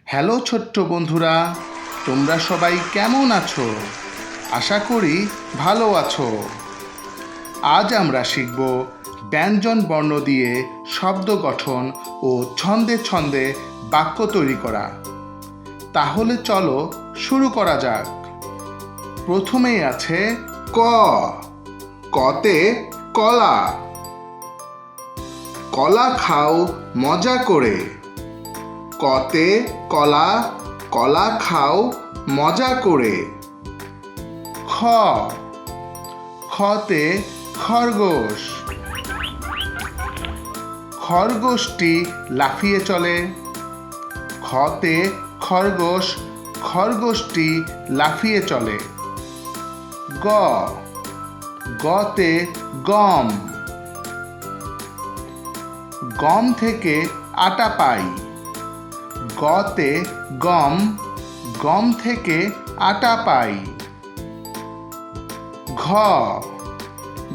Hello ছোট্ট বন্ধুরা, তোমরা সবাই কেমন আছো? আশা করি ভালো আছো। আজ আমরা শিখব ব্যঞ্জন বর্ণ দিয়ে শব্দ গঠন ও ছন্দে ছন্দে বাক্য তৈরি করা। তাহলে চলো শুরু করা যাক। প্রথমেই আছে ক। কতে কলা। কলা খাও মজা করে। কতে কলা, কলা খাও মজা করে। খ। খতে খরগোশ। খরগোশটি লাফিয়ে চলে। খতে খরগোশ, খরগোশটি লাফিয়ে চলে। গ। গতে গম। গম থেকে আটা পাই। গতে গম, গম থেকে আটা পাই। ঘ।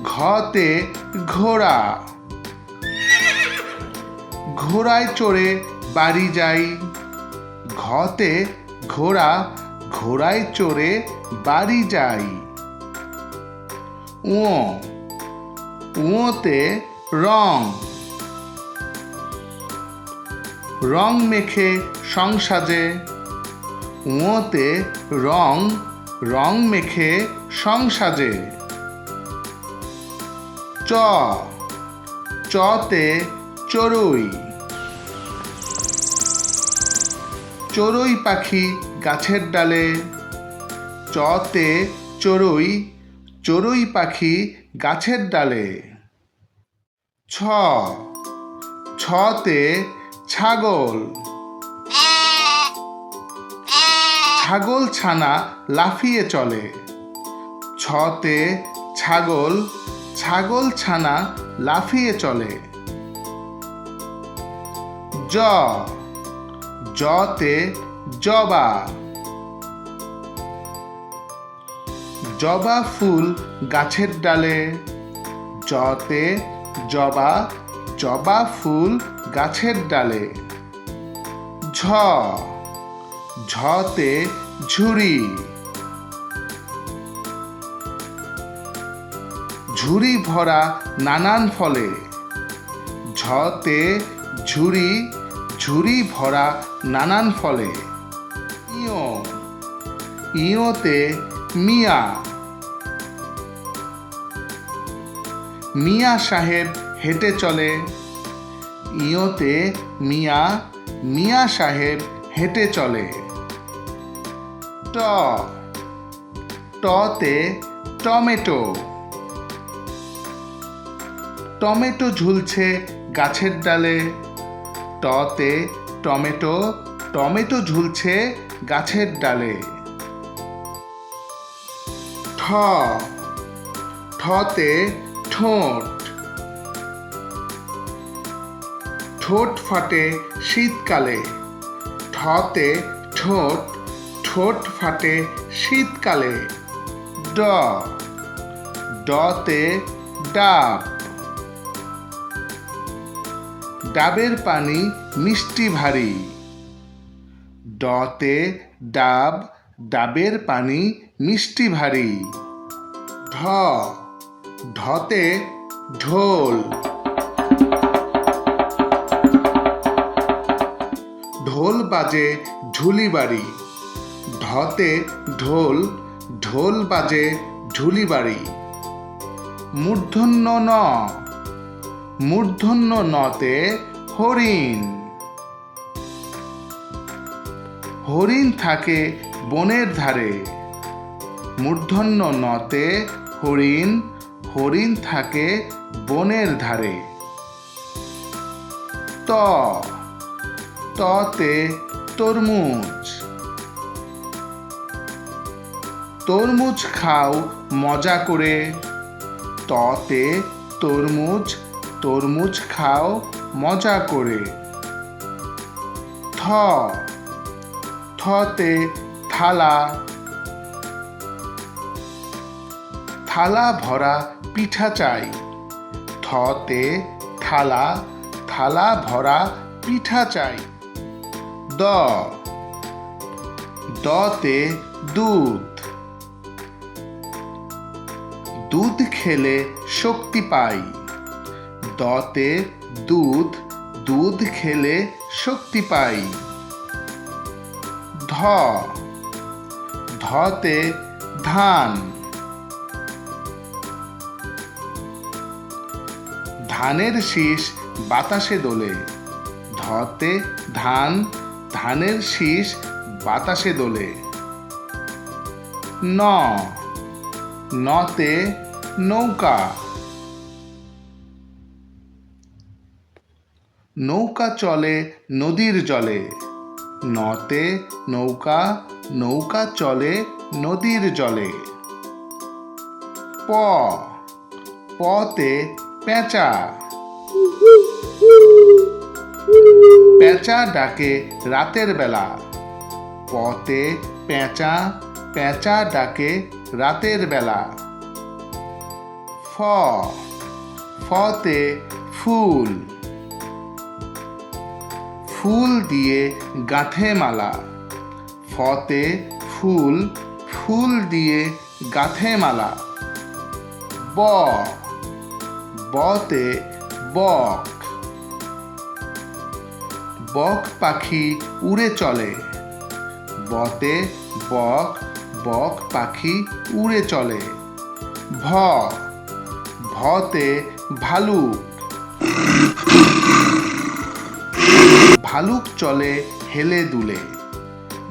ঘতে ঘোড়া। ঘোড়ায় চড়ে বাড়ি যাই। ঘতে ঘোড়া, ঘোড়ায় চড়ে বাড়ি যাই। উ। উতে রং। রং মেখে সংসাজে। উঁতে রং, রং মেখে সংসাজে। চ। চতে চড়ুই। চড়ুই পাখি গাছের ডালে। চতে চড়ুই, চড়ুই পাখি গাছের ডালে। ছ। ছতে ছাগল। ছাগল ছানা লাফিয়ে চলে। ছতে ছাগল, ছাগল ছানা লাফিয়ে চলে। জ। জতে জবা। জবা ফুল গাছের ডালে। জতে জবা, জবা ফুল গাছের ডালে। ঝ। ঝতে ঝুড়ি। ঝুড়ি ভরা নানান ফলে। ঝতে ঝুড়ি, ঝুড়ি ভরা নানান ফলে। ইয়ো। ইয়োতে মিয়া। মিয়া সাহেব হেঁটে চলে। ইয়োতে মিয়া, মিয়া সাহেব হেঁটে চলে। ট। টতে টমেটো। টমেটো ঝুলছে গাছের ডালে। টতে টমেটো, টমেটো ঝুলছে গাছের ডালে। ঠ। ঠতে ঠোঁট। ঠোঁট ফাটে শীতকালে। ঠতে ঠোঁট, ঠোঁট ফাটে শীতকালে। ড। ডতে ডাব। ডাবের পানি মিষ্টি ভারী। ডতে ডাব, ডাবের পানি মিষ্টি ভারী। ঢ। ঢতে ঢোল। ঢোল বাজে ঢুলি বাড়ি। ঢতে ঢোল, ঢোল বাজে ঢুলি বাড়ি। মূর্ধন্য ন। মূর্ধন্য নতে হরিণ। হরিণ থাকে বনের ধারে। মূর্ধন্য নতে হরিণ, হরিণ থাকে বনের ধারে। ত। ততে তরমুজ। তরমুজ খাও মজা করে। ততে তরমুজ, তরমুজ খাও মজা করে। থ। থতে থালা। থালা ভরা পিঠা চাই। থতে থালা, থালা ভরা পিঠা চাই। দ। দতে দুধ, দুধ খেলে শক্তি পাই। দতে দুধ, দুধ খেলে শক্তি পাই। ধ, ধতে ধান, ধানের শীষ বাতাসে দোলে। ধতে ধান, ধানের শীষ বাতাসে দোলে। ন, নতে নৌকা, নৌকা চলে নদীর জলে। নতে নৌকা, নৌকা চলে নদীর জলে। প, পতে পেঁচা, পেঁচা ডাকে রাতের বেলা। পতে পেঁচা, পেঁচা ডাকে রাতের বেলা। ফ, ফতে ফুল, ফুল দিয়ে গাঁথে মালা। ফতে ফুল, ফুল দিয়ে গাঁথে মালা। ব, বতে বক, বক পাখি উড়ে চলে। বতে বক, বক পাখি উড়ে চলে। ভ, ভতে ভালুক, ভালুক চলে হেলে দুলে।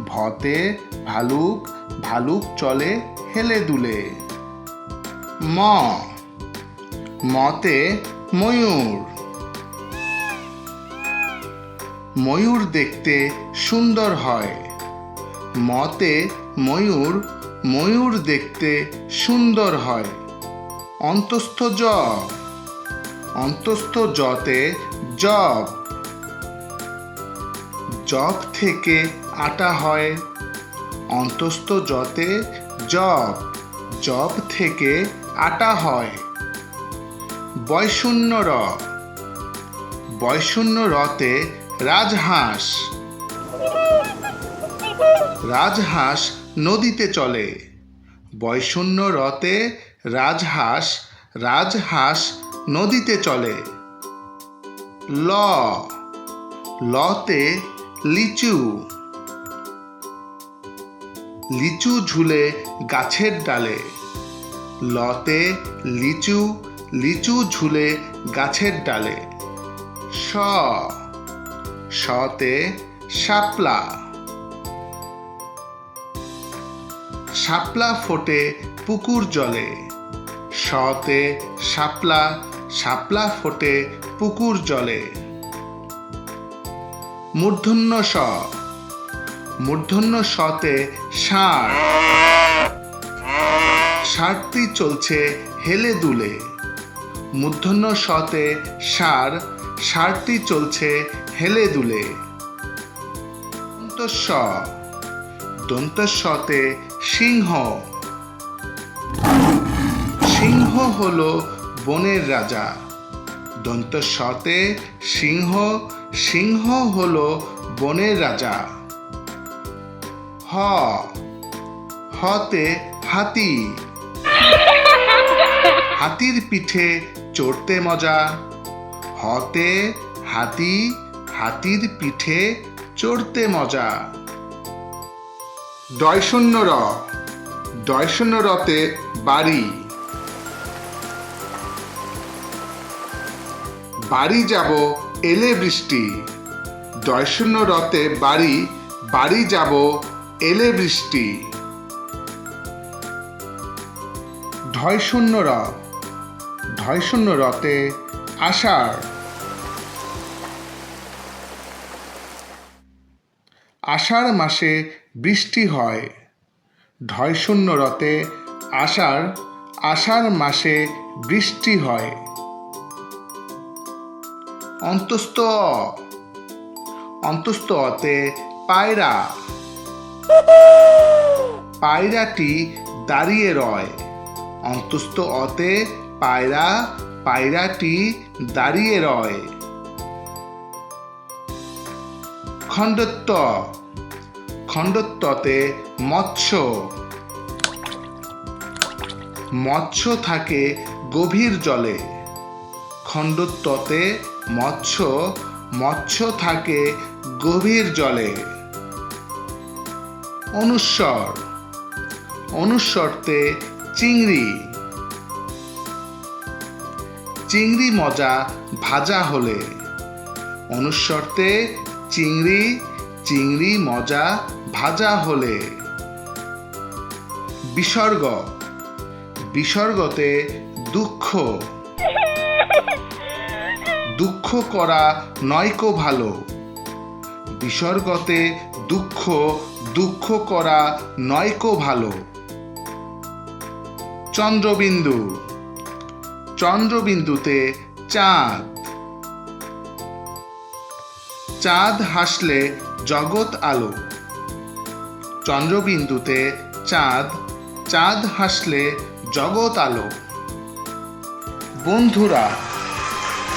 ভতে ভালুক, ভালুক চলে হেলে দুলে। ম, মতে ময়ূর, ময়ূর দেখতে সুন্দর হয়। মতে ময়ূর, ময়ূর দেখতে সুন্দর হয়। অন্তস্থ জ, অন্তস্থ জতে জব, জব থেকে আটা হয়। অন্তস্থ জতে জব, জব থেকে আটা হয়। বয়শূন্য র, বয়শূন্য রতে রাজহাঁস, রাজহাঁস নদীতে চলে। বয়শূন্য রতে রাজহাঁস, রাজহাঁস নদীতে চলে। ল, লতে লিচু, লিচু ঝুলে গাছের ডালে। লতে লিচু, লিচু ঝুলে গাছের ডালে। স, সতে শাপলা, শাপলা ফোটে পুকুর জলে। সতে শাপলা, শাপলা ফোটে পুকুর জলে। মূর্ধন্য স, মূর্ধন্য সতে ষাঁড়, ষাঁড়টি চলছে হেলে দুলে। মূর্ধন্য সতে ষাঁড়, ষাঁড়টি চলছে হেলে দুলে। দন্তস্ব, দন্তস্বতে সিংহ, সিংহ হলো বনের রাজা। দন্তস্বতে সিংহ, সিংহ হলো বনের রাজা। হ, হতে হাতি, হাতির পিঠে চড়তে মজা। হতে হাতি, হাতির পিঠে চড়তে মজা। ডয়শূন্য র, ডয়শূন্য রতে বাড়ি, বাড়ি যাব এলে বৃষ্টি। ডয়শূন্য রতে বাড়ি, বাড়ি যাব এলে বৃষ্টি। ঢয়শূন্য র, ঢয়শূন্য রতে আষাঢ়, আষাঢ় মাসে বৃষ্টি হয়। ঢয়শূন্য রতে আষাঢ়, আষাঢ় মাসে বৃষ্টি হয়। অন্তস্থ অ, অন্তস্থ অতে পায়রা, পায়রাটি দাঁড়িয়ে রয়। অন্তস্থ অতে পায়রা, পায়রাটি দাঁড়িয়ে রয়। খণ্ডত্ব, খণ্ডত্বতে মৎস্য। মৎস্য থাকে গভীর জলে। খণ্ডত্বতে মৎস্য, মৎস্য থাকে গভীর জলে। অনুস্বর। অনুস্বরতে চিংড়ি। চিংড়ি মজা ভাজা হলে। অনুস্বরতে চিংড়ি, চিংড়ি মজা ভাজা হলে। বিসর্গ। বিসর্গতে দুঃখ। দুঃখ করা নয়কো ভালো। বিসর্গতে দুঃখ, দুঃখ করা নয়কো ভালো। চন্দ্রবিন্দু। চন্দ্রবিন্দুতে চাঁদ। চাঁদ হাসলে জগৎ আলো। চন্দ্রবিন্দুতে চাঁদ, চাঁদ হাসলে জগৎ আলো। বন্ধুরা,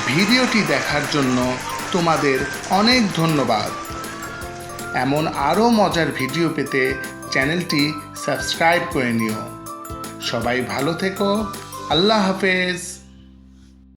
ভিডিওটি দেখার জন্য তোমাদের অনেক ধন্যবাদ। এমন আরও মজার ভিডিও পেতে চ্যানেলটি সাবস্ক্রাইব করে নিও। সবাই ভালো থেকো। আল্লাহ হাফেজ।